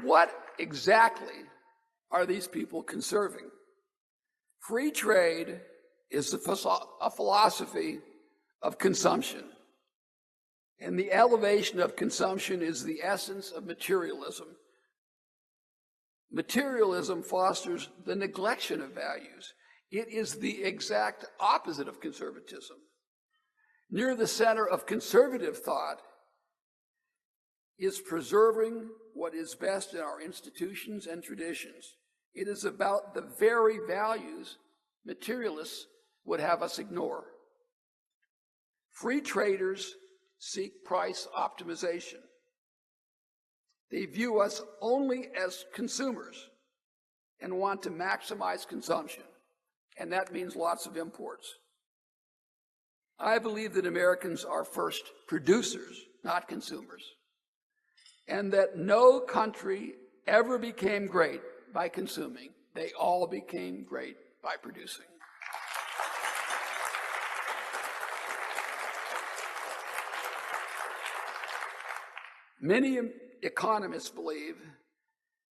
What exactly are these people conserving? Free trade is a philosophy of consumption, and the elevation of consumption is the essence of materialism. Materialism fosters the neglection of values. It is the exact opposite of conservatism. Near the center of conservative thought is preserving what is best in our institutions and traditions. It is about the very values materialists would have us ignore. Free traders seek price optimization. They view us only as consumers and want to maximize consumption, and that means lots of imports. I believe that Americans are first producers, not consumers, and that no country ever became great by consuming. They all became great by producing. Many economists believe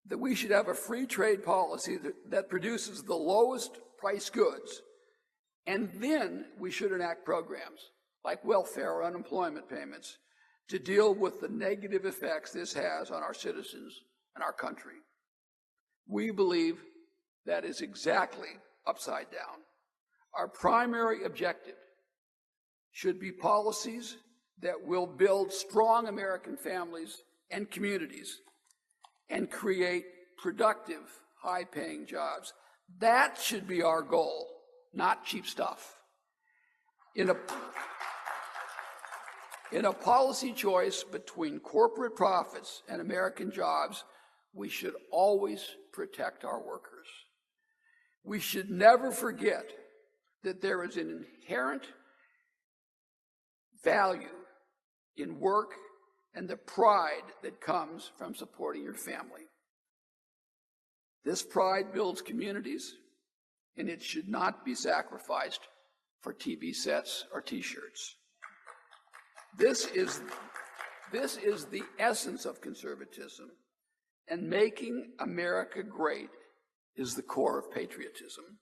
that we should have a free trade policy that produces the lowest price goods, and then we should enact programs like welfare or unemployment payments to deal with the negative effects this has on our citizens and our country. We believe that is exactly upside down. Our primary objective should be policies that will build strong American families and communities and create productive, high-paying jobs. That should be our goal, not cheap stuff. In a policy choice between corporate profits and American jobs, we should always protect our workers. We should never forget that there is an inherent value in work and the pride that comes from supporting your family. This pride builds communities, and it should not be sacrificed for TV sets or T-shirts. This is the essence of conservatism, and making America great is the core of patriotism.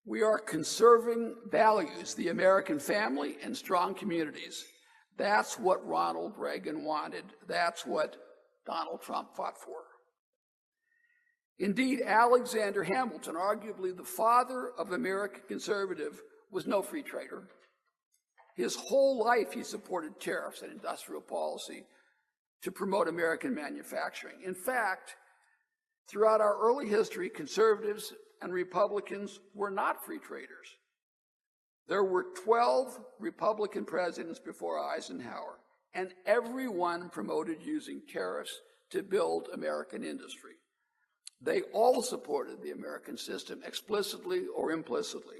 We are conserving values, the American family and strong communities. That's what Ronald Reagan wanted. That's what Donald Trump fought for. Indeed, Alexander Hamilton, arguably the father of American conservative, was no free trader. His whole life he supported tariffs and industrial policy to promote American manufacturing. In fact, throughout our early history, conservatives and Republicans were not free traders. There were 12 Republican presidents before Eisenhower, and everyone promoted using tariffs to build American industry. They all supported the American system, explicitly or implicitly.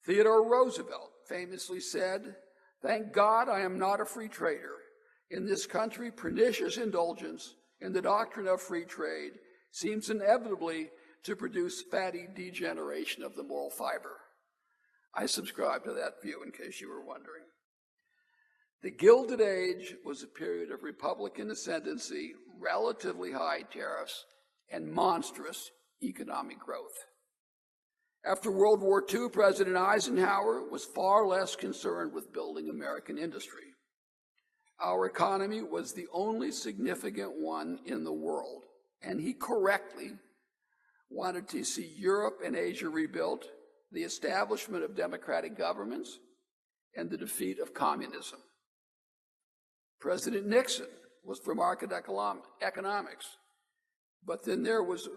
Theodore Roosevelt famously said, "Thank God I am not a free trader. In this country, pernicious indulgence in the doctrine of free trade seems inevitably to produce fatty degeneration of the moral fiber." I subscribe to that view, in case you were wondering. The Gilded Age was a period of Republican ascendancy, relatively high tariffs, and monstrous economic growth. After World War II, President Eisenhower was far less concerned with building American industry. Our economy was the only significant one in the world, and he correctly wanted to see Europe and Asia rebuilt, the establishment of democratic governments, and the defeat of communism. President Nixon was for market economics, but then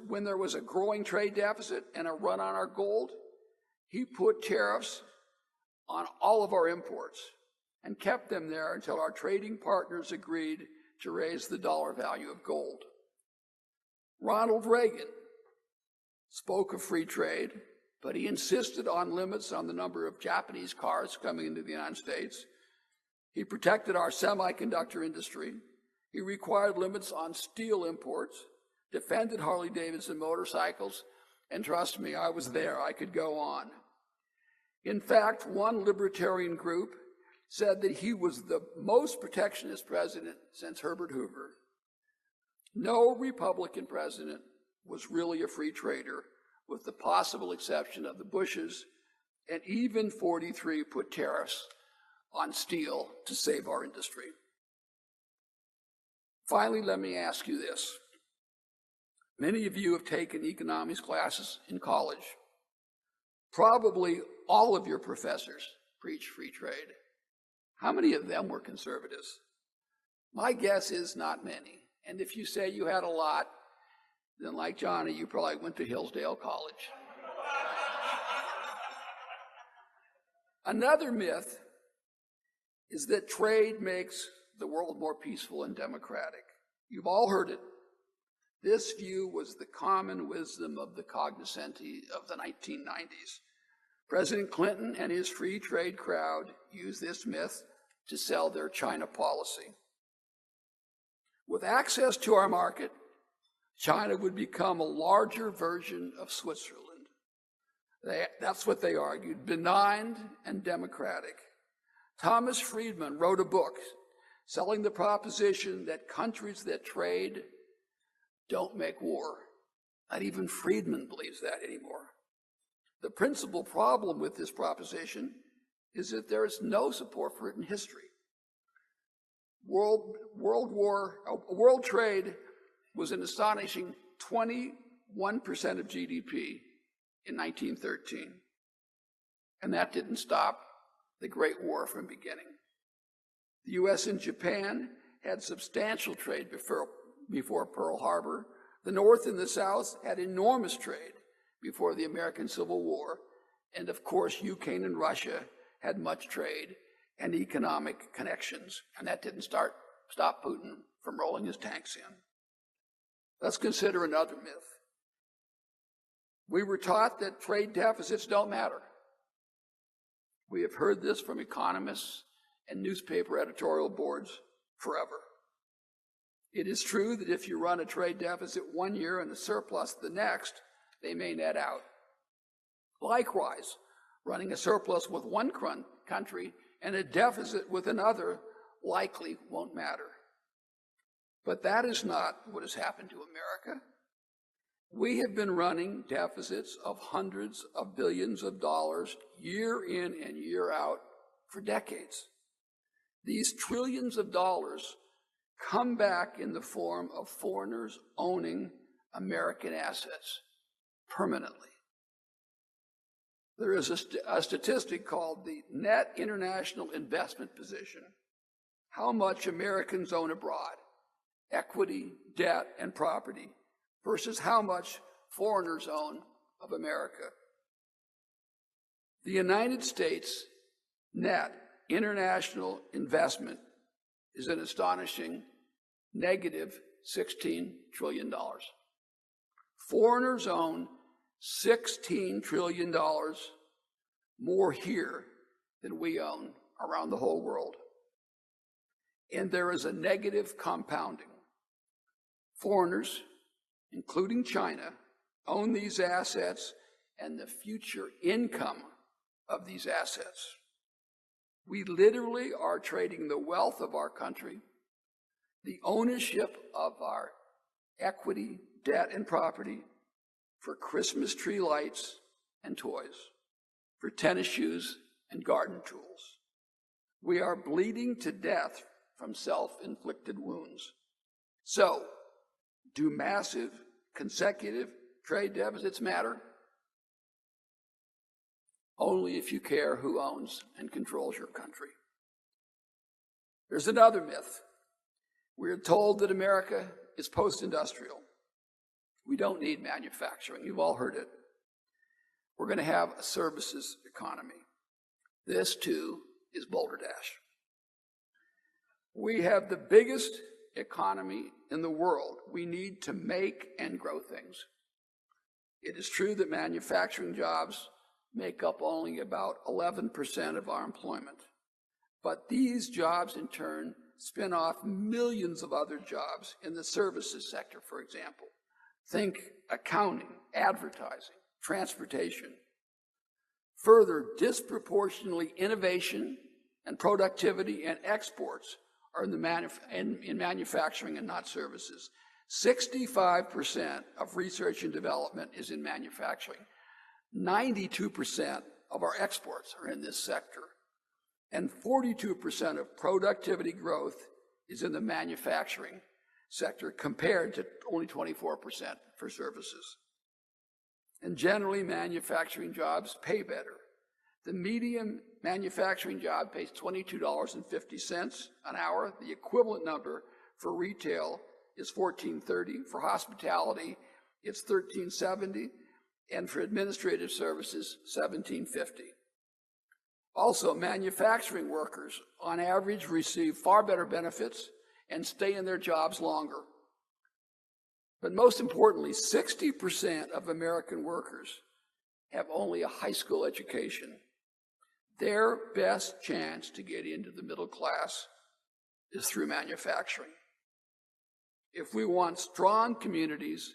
when there was a growing trade deficit and a run on our gold, he put tariffs on all of our imports and kept them there until our trading partners agreed to raise the dollar value of gold. Ronald Reagan spoke of free trade, but he insisted on limits on the number of Japanese cars coming into the United States. He protected our semiconductor industry. He required limits on steel imports, defended Harley-Davidson motorcycles, and trust me, I was there. I could go on. In fact, one libertarian group said that he was the most protectionist president since Herbert Hoover. No Republican president was really a free trader, with the possible exception of the Bushes, and even 43 put tariffs on steel to save our industry. Finally, let me ask you this. Many of you have taken economics classes in college. Probably all of your professors preach free trade. How many of them were conservatives? My guess is not many. And if you say you had a lot, then like Johnny, you probably went to Hillsdale College. Another myth is that trade makes the world more peaceful and democratic. You've all heard it. This view was the common wisdom of the cognoscenti of the 1990s. President Clinton and his free trade crowd used this myth to sell their China policy. With access to our market, China would become a larger version of Switzerland. That's what they argued, benign and democratic. Thomas Friedman wrote a book selling the proposition that countries that trade don't make war. Not even Friedman believes that anymore. The principal problem with this proposition is that there is no support for it in history. World trade was an astonishing 21% of GDP in 1913. And that didn't stop the Great War from beginning. The US and Japan had substantial trade before Pearl Harbor. The North and the South had enormous trade before the American Civil War. And of course, Ukraine and Russia had much trade and economic connections. And that didn't stop Putin from rolling his tanks in. Let's consider another myth. We were taught that trade deficits don't matter. We have heard this from economists and newspaper editorial boards forever. It is true that if you run a trade deficit one year and a surplus the next, they may net out. Likewise, running a surplus with one country and a deficit with another likely won't matter. But that is not what has happened to America. We have been running deficits of hundreds of billions of dollars year in and year out for decades. These trillions of dollars come back in the form of foreigners owning American assets permanently. There is a statistic called the net international investment position, how much Americans own abroad, equity, debt, and property, versus how much foreigners own of America. The United States net international investment is an astonishing negative $16 trillion. Foreigners own $16 trillion more here than we own around the whole world. And there is a negative compounding. Foreigners, including China, own these assets and the future income of these assets. We literally are trading the wealth of our country, the ownership of our equity, debt, and property for Christmas tree lights and toys, for tennis shoes and garden tools. We are bleeding to death from self-inflicted wounds. So, do massive consecutive trade deficits matter? Only if you care who owns and controls your country. There's another myth. We're told that America is post-industrial. We don't need manufacturing. You've all heard it. We're going to have a services economy. This, too, is balderdash. We have the biggest economy in the world. We need to make and grow things. It is true that manufacturing jobs make up only about 11% of our employment. But these jobs, in turn, spin off millions of other jobs in the services sector, for example. Think accounting, advertising, transportation. Further, disproportionately, innovation And productivity and exports are in manufacturing and not services. 65% of research and development is in manufacturing. 92% of our exports are in this sector. And 42% of productivity growth is in the manufacturing sector compared to only 24% for services. And generally, manufacturing jobs pay better. The median manufacturing job pays $22.50 an hour. The equivalent number for retail is $14.30. For hospitality, it's $13.70. And for administrative services, $17.50. Also, manufacturing workers, on average, receive far better benefits and stay in their jobs longer. But most importantly, 60% of American workers have only a high school education. Their best chance to get into the middle class is through manufacturing. If we want strong communities